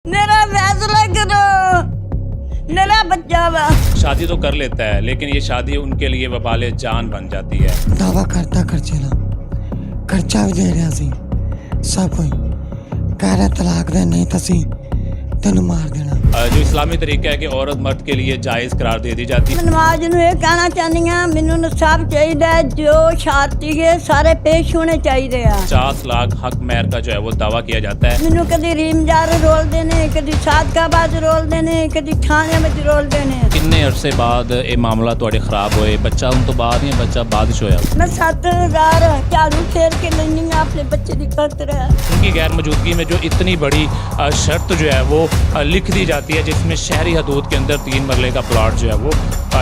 मेरा फैसला करो, मेरा बच्चा वा। शादी तो कर लेता है लेकिन ये शादी उनके लिए वबाले जान बन जाती है। दावा करता खर्चे ला खर्चा भी दे रहा सी सब कोई कह रहा तलाक दे नहीं तसी तेन मार देना। जो इस्लामी तरीका है कि औरत मर्द के लिए जायज़ करार दे दी जाती है। नवाज नूं ये कहना चाहनी हाँ, मैनूं इंसाफ चाहिए, जो शादी है सारे पेश होने चाहिए। 50 लाख हक महर का जो है वो दावा किया जाता है। मैनूं कदी रीमजार रोल देने, कदी सादकाबाद रोल देने, कदी थाने में रोल देने। किन्ने अरसे बाद ये मामला थोड़े खराब होए? बच्चा उन तो बाद या बच्चा बाद च होया? मैं 7,000 झाड़ू फेर के लेनी हाँ अपने बच्चे की खातिर। उनकी गैर मौजूदगी में जो इतनी बड़ी शर्त जो है वो लिख दी जाती है, जिसमें शहरी हदूद के अंदर 3 मरले का प्लॉट जो है वो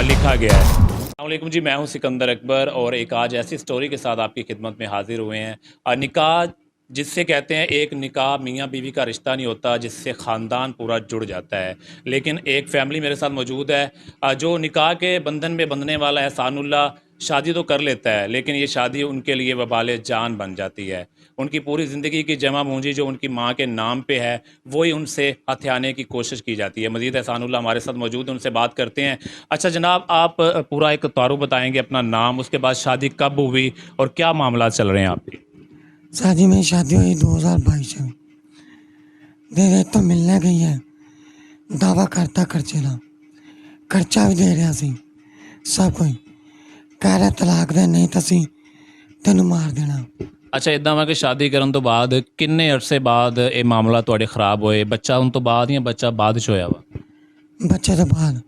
लिखा गया है। अस्सलामुअलैकुम जी, मैं हूं सिकंदर अकबर और एक आज ऐसी स्टोरी के साथ आपकी खिदमत में हाजिर हुए हैं। निकाह जिससे कहते हैं, एक निकाह मियाँ बीवी का रिश्ता नहीं होता जिससे ख़ानदान पूरा जुड़ जाता है। लेकिन एक फ़ैमिली मेरे साथ मौजूद है जो निकाह के बंधन में बंधने वाला है। सानुल्लाह शादी तो कर लेता है लेकिन ये शादी उनके लिए वबाले जान बन जाती है। उनकी पूरी ज़िंदगी की जमा पूंजी जो उनकी माँ के नाम पे है वही उनसे हथियाने की कोशिश की जाती है। मज़ीद एहसानुल्लाह हमारे साथ मौजूद है, उनसे बात करते हैं। अच्छा जनाब, आप पूरा एक तारुफ बताएंगे, अपना नाम, उसके बाद शादी कब हुई और क्या मामला चल रहे हैं आपके? शादी में शादी हुई 2022 में। दे तो मिलने गई है, दावा करता खर्चे ला खर्चा भी दे रहा सी सब कोई कह रहा तलाक दे नहीं तसी तेन मार देना। अच्छा, इदा वा कि शादी करन तो बाद किन्ने अरसे बाद ये मामला थोड़े खराब होए? बच्चा उन तो बाद या बच्चा बाद च होया वा? बच्चे तो बाद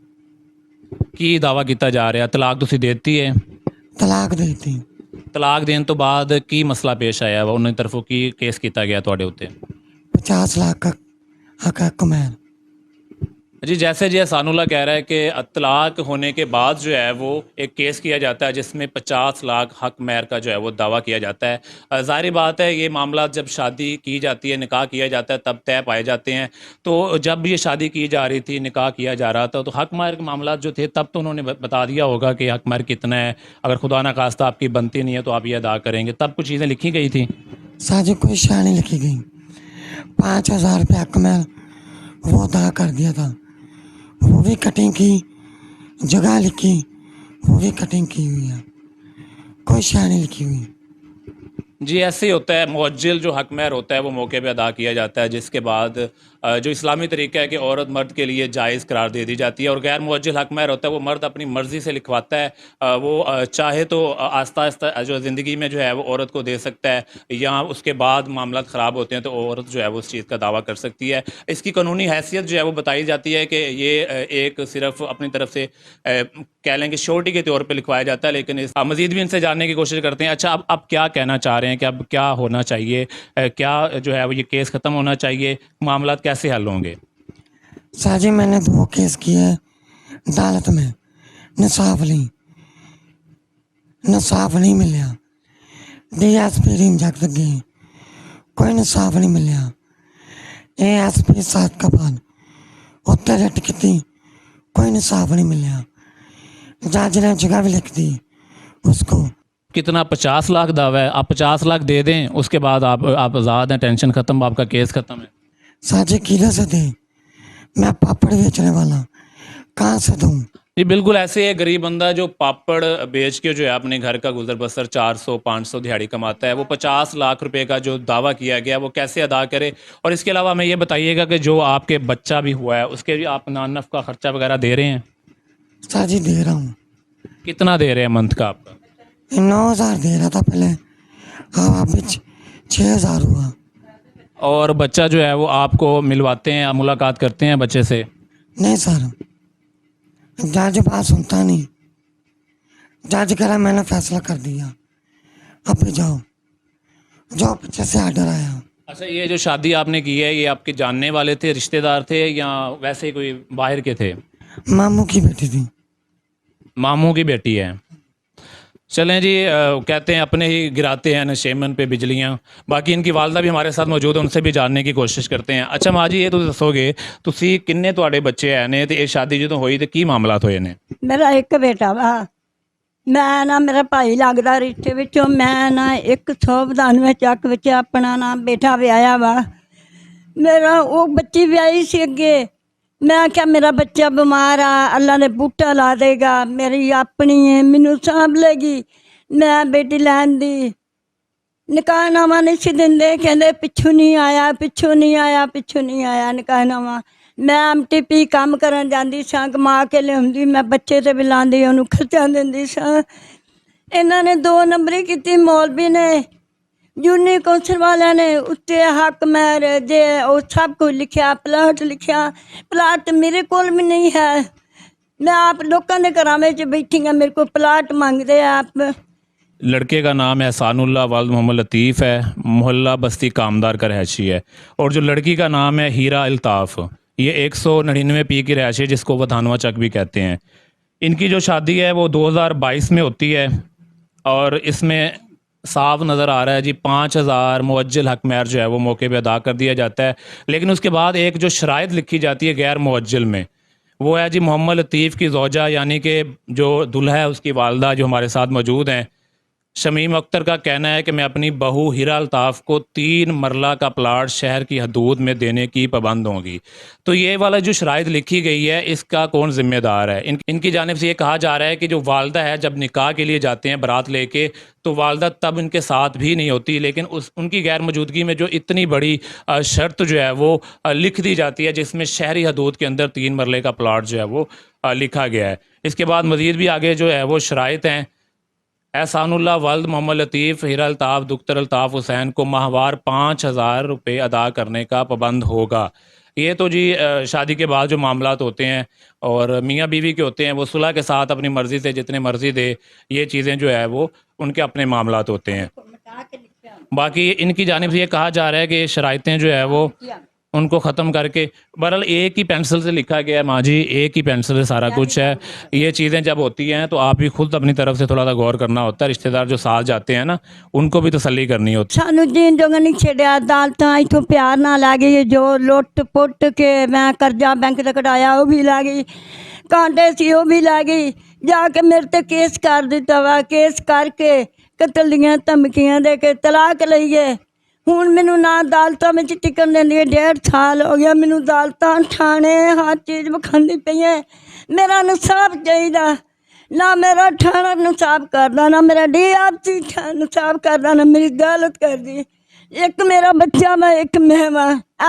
की दावा किया जा रहा? तलाक तुसीं देती है? तलाक देती। तलाक देने तो बाद की मसला पेश आया वा? उन्होंने तरफों की केस किया गया तुहाडे उत्ते? 50 लाख का हक मैन। जी, जैसे जी सानुल्लाह कह रहा है कि तलाक होने के बाद जो है वो एक केस किया जाता है जिसमें 50 लाख हक महर का जो है वो दावा किया जाता है। ज़ाहिर बात है ये मामला जब शादी की जाती है, निकाह किया जाता है, तब तय पाए जाते हैं। तो जब ये शादी की जा रही थी, निकाह किया जा रहा था, तो हक महर के मामला जो थे तब तो उन्होंने बता दिया होगा कि हक महर कितना है, अगर खुदा ना खास्ता आपकी बनती नहीं है तो आप ये अदा करेंगे, तब कुछ चीज़ें लिखी गई थी? साजी कोई शाह नहीं लिखी गई। 5,000 रुपया हक मैन वो अदा कर दिया था, वो भी कटिंग की, जगह लिखी वो भी कटिंग की हुई है, कोई शाह नहीं लिखी हुई। जी, ऐसे ही होता है। मुअज्जल जो हक महर होता है वो मौके पे अदा किया जाता है, जिसके बाद जो इस्लामी तरीका है कि औरत मर्द के लिए जायज़ करार दे दी जाती है। और गैर मुअज्जल हक महर होता है वो मर्द अपनी मर्ज़ी से लिखवाता है। वो चाहे तो आहिस्ता आहिस्ता जो ज़िंदगी में जो है वो औरत को दे सकता है, या उसके बाद मामला ख़राब होते हैं तो औरत जो है वो उस चीज़ का दावा कर सकती है। इसकी कानूनी हैसियत जो है वो बताई जाती है कि ये एक सिर्फ़ अपनी तरफ से कह लें कि श्योरिटी के तौर पे लिखवाया जाता है। लेकिन इस मज़ीद भी इनसे जानने की कोशिश करते हैं। अच्छा, अब क्या कहना चाह रहे हैं कि अब क्या होना चाहिए? क्या जो है वो ये केस ख़त्म होना चाहिए? मामला कैसे हल होंगे? साजी मैंने 2 केस किए अदालत में, इंसाफ नहीं मिलिया। DSP रीम जग गई, कोई इंसाफ नहीं मिलिया। ASP सादकाबाद उत्ते रिट की, कोई इंसाफ नहीं मिलिया। जज ने जगह भी लिख दी उसको। कितना? 50 लाख दावा है। आप 50 लाख दे दें, उसके बाद आप आज़ाद हैं, टेंशन ख़त्म, आपका केस ख़त्म है। साजे किले से दे, मैं पापड़ बेचने वाला, कहाँ से दूँ? जी बिल्कुल ऐसे है। गरीब बंदा जो पापड़ बेच के जो है अपने घर का गुजर बसर 400-500 दिहाड़ी कमाता है, वो 50 लाख रुपए का जो दावा किया गया वो कैसे अदा करे? और इसके अलावा हमें ये बताइएगा कि जो आपके बच्चा भी हुआ है उसके भी आप नानफ का ख़र्चा वगैरह दे रहे हैं? साजी दे रहा हूँ। कितना दे रहे हैं मंथ का आपका? 9,000 दे रहा था पहले, अब अभी 6,000 हुआ। और बच्चा जो है वो आपको मिलवाते हैं, आप मुलाकात करते हैं बच्चे से? नहीं सर, जज बात सुनता नहीं। जज कह रहा मैंने फैसला कर दिया, अब भी जाओ पीछे से आर्डर आया। अच्छा, ये जो शादी आपने की है ये आपके जानने वाले थे, रिश्तेदार थे, या वैसे ही कोई बाहर के थे? मामू की बेटी थी। मामू की बेटी है। चलें जी, कहते हैं अपने ही गिराते हैं नशेमन पे बिजलियाँ। बाकी इनकी वालदा भी हमारे साथ मौजूद है, उनसे भी जानने की कोशिश करते हैं। अच्छा माँ जी, ये तो दसोगे तुसी किन्ने तुहाडे बच्चे है ने, ते ये शादी जो होई तो की मामलात होए ने? मेरा एक बेटा वा, मैं ना मेरा भाई लगदा रिश्ते विचों, मैं ना 192 ਚੱਕ ਵਿੱਚ अपना ना बेटा ਵਿਆਹਿਆ वा। मेरा वो बच्ची ब्याही सी अगे, मैं क्या मेरा बच्चा बीमार आ, अल्लाह ने बूटा ला देगा, मेरी अपनी है, मैनू सांभ लेगी। मैं बेटी लैन दी निकाहनामा नहीं सी दिंदे, कहंदे पिछू नहीं आया, पिछू नहीं आया, पिछू नहीं आया निकाहनामा। मैं MTP काम करन जांदी सां, कमा के लिआउंदी, मैं बच्चे ते भी लांदी, उहनूं खर्चा दिंदी सां। इन्हां ने 2 नंबरी कीती, मौलवी ने, यूनी कौंसल वाले ने उत्ते हक मैर जे वो सब कुछ लिखा, प्लाट लिखा। प्लाट मेरे कोल भी नहीं है, मैं आप लोगों के घरों में बैठी हाँ, मेरे को प्लाट मांगते आप। लड़के का नाम एहसानुल्लाह वालिद मोहम्मद लतीफ़ है, मोहल्ला बस्ती कामदार का रहायशी है, और जो लड़की का नाम है हीरा अल्ताफ़, ये 199 की रहायशी है, जिसको वधानवा चक भी कहते हैं। इनकी जो शादी है वो 2022 में होती है, और इसमें साफ नज़र आ रहा है जी 5000 मुअज्जल हक महर जो है वो मौके पे अदा कर दिया जाता है। लेकिन उसके बाद एक जो शराइत लिखी जाती है गैर मुअज्जल में, वो है जी मोहम्मद लतीफ़ की ज़ौजा, यानी कि जो दुल्हा है उसकी वालदा जो हमारे साथ मौजूद हैं, शमीम अख्तर का कहना है कि मैं अपनी बहू हीरा अल्ताफ़ को 3 मरला का प्लाट शहर की हदूद में देने की पाबंद होंगी। तो ये वाला जो शराइत लिखी गई है, इसका कौन ज़िम्मेदार है? इनकी जानिब से ये कहा जा रहा है कि जो वालदा है जब निकाह के लिए जाते हैं बारात लेके, तो वालदा तब इनके साथ भी नहीं होती, लेकिन उनकी गैर मौजूदगी में जो इतनी बड़ी शर्त जो है वो लिख दी जाती है, जिसमें शहरी हदूद के अंदर 3 मरले का प्लाट जो है वो लिखा गया है। इसके बाद मज़ीद भी आगे जो है वो शराइत हैं। एहसानुल्लाह वालिद मोहम्मद लतीफ़ हीरा अल्ताफ़ दुख्तर अल्ताफ़ हुसैन को माहवार 5000 रुपये अदा करने का पाबंद होगा। ये तो जी शादी के बाद जो मामलात होते हैं और मियाँ बीवी के होते हैं, वो सुलह के साथ अपनी मर्ज़ी से जितने मर्ज़ी दे, ये चीज़ें जो है वो उनके अपने मामलात होते हैं। बाकी इनकी जानिब से ये कहा जा रहा है कि शराइतें जो है वो उनको ख़त्म करके, बहरहाल एक ही पेंसिल से लिखा गया है माँ जी, एक ही पेंसिल से सारा कुछ है। ये चीज़ें जब होती हैं तो आप भी खुद अपनी तरफ से थोड़ा सा गौर करना होता है, रिश्तेदार जो साथ जाते हैं ना, उनको भी तसल्ली करनी होती है। सानू जीन जोग नहीं छड़िया, अदालतां इथों प्यार ना लै गई, जो लुट पुट के मैं करजा बैंक से कटाया वो भी लै गई, कांटे सी वो भी लै गई, जाके मेरे ते केस कर दिता वा, केस करके कतल दियां धमकियां दे के तलाक लईए। हूँ मैनू ना अदालतों में टिकन देंदी, 1.5 साल हो गया मैनू अदालतां थाने हर चीज़ विखांदी पई है। मेरा इंसाफ चाहिए, ना मेरा थाना इंसाफ करदा, ना मेरा DFC इंसाफ करदा, ना मेरी अदालत करदी। एक मेरा बच्चा मैं, एक मैं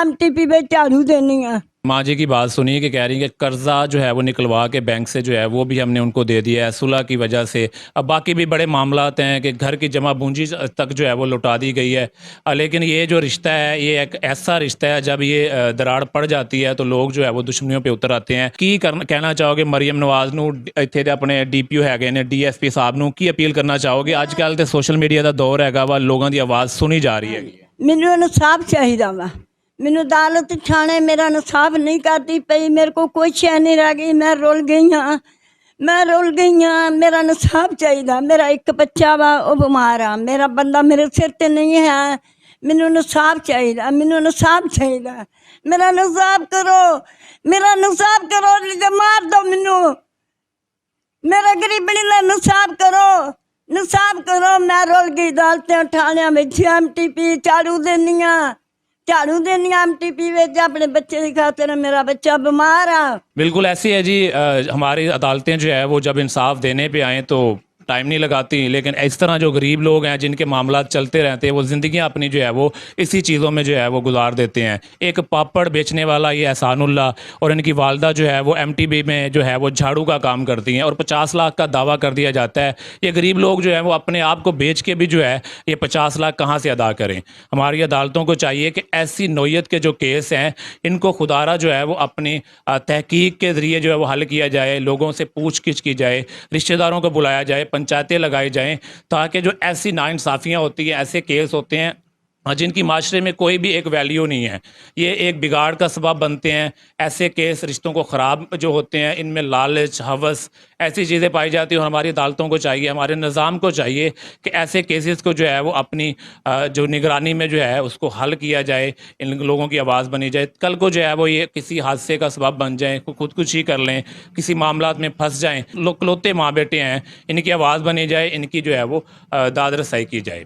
MTP में झाड़ू देनी हाँ। माँ जी की बात सुनिए कि कह रही है कि कर्जा जो है वो निकलवा के बैंक से जो है वो भी हमने उनको दे दिया है सुलह की वजह से। अब बाकी भी बड़े मामलात हैं कि घर की जमा पूंजी तक जो है वो लौटा दी गई है। लेकिन ये जो रिश्ता है ये एक ऐसा रिश्ता है, जब ये दरार पड़ जाती है तो लोग जो है वो दुश्मनियों पे उतर आते हैं। की कहना चाहोगे मरियम नवाज नू, इत्थे दे अपने DPO हैगे ने, DSP साहब नू की अपील करना चाहोगे? अजकल तो सोशल मीडिया का दौर हैगा वा, लोगों की आवाज़ सुनी जा रही है। मैनू इंसाफ चाहिए वा, मैनू अदालत थाने मेरा इंसाफ नहीं करती पई, मेरे को कोई शय नहीं रह गई, मैं रुल गई हाँ, मैं रुल गई हाँ। मेरा इंसाफ चाहिए, मेरा एक बच्चा वा वो बीमार आ, मेरा बंदा मेरे सिर ते नहीं है, मैनू इंसाफ चाहिए, मैनू इंसाफ चाहिए, मेरा इंसाफ करो, मेरा इंसाफ करो, मार दो मैनू, मेरा गरीबनी का इंसाफ करो, इंसाफ करो। मैं रुल गई अदालतें थाने में, MTP झाड़ू देनी MTP में अपने बच्चे की खातिर, मेरा बच्चा बीमार आ। बिल्कुल ऐसी है जी, हमारी अदालतें जो है वो जब इंसाफ देने पे आएँ तो टाइम नहीं लगाती, लेकिन इस तरह जो गरीब लोग हैं जिनके मामलात चलते रहते हैं, वो ज़िंदगियां अपनी जो है वो इसी चीज़ों में जो है वो गुजार देते हैं। एक पापड़ बेचने वाला ये एहसानुल्लाह और इनकी वालदा जो है वो MTB में जो है वो झाड़ू का काम करती हैं, और 50 लाख का दावा कर दिया जाता है। ये गरीब लोग जो है वो अपने आप को बेच के भी जो है ये 50 लाख कहाँ से अदा करें? हमारी अदालतों को चाहिए कि ऐसी नौयत के जो केस हैं इनको खुदारा जो है वो अपनी तहकीक के ज़रिए जो है वो हल किया जाए, लोगों से पूछ गिछ की जाए, रिश्तेदारों को बुलाया जाए, पंचायतें लगाई जाएं, ताकि जो ऐसी नाइंसाफ़ियाँ होती हैं, ऐसे केस होते हैं जिनकी माशरे में कोई भी एक वैल्यू नहीं है, ये एक बिगाड़ का सबब बनते हैं। ऐसे केस रिश्तों को ख़राब जो होते हैं, इनमें लालच, हवस, ऐसी चीज़ें पाई जाती हैं। और हमारी अदालतों को चाहिए, हमारे निज़ाम को चाहिए कि ऐसे केसेस को जो है वो अपनी जो निगरानी में जो है उसको हल किया जाए, इन लोगों की आवाज़ बनी जाए। कल को जो है वो ये किसी हादसे का सबब बन जाए, खुदकुशी कर लें, किसी मामलात में फंस जाएँ, लोग इकलौते माँ बेटे हैं, इनकी आवाज़ बनी जाए, इनकी जो है वो दाद रसाई की जाए।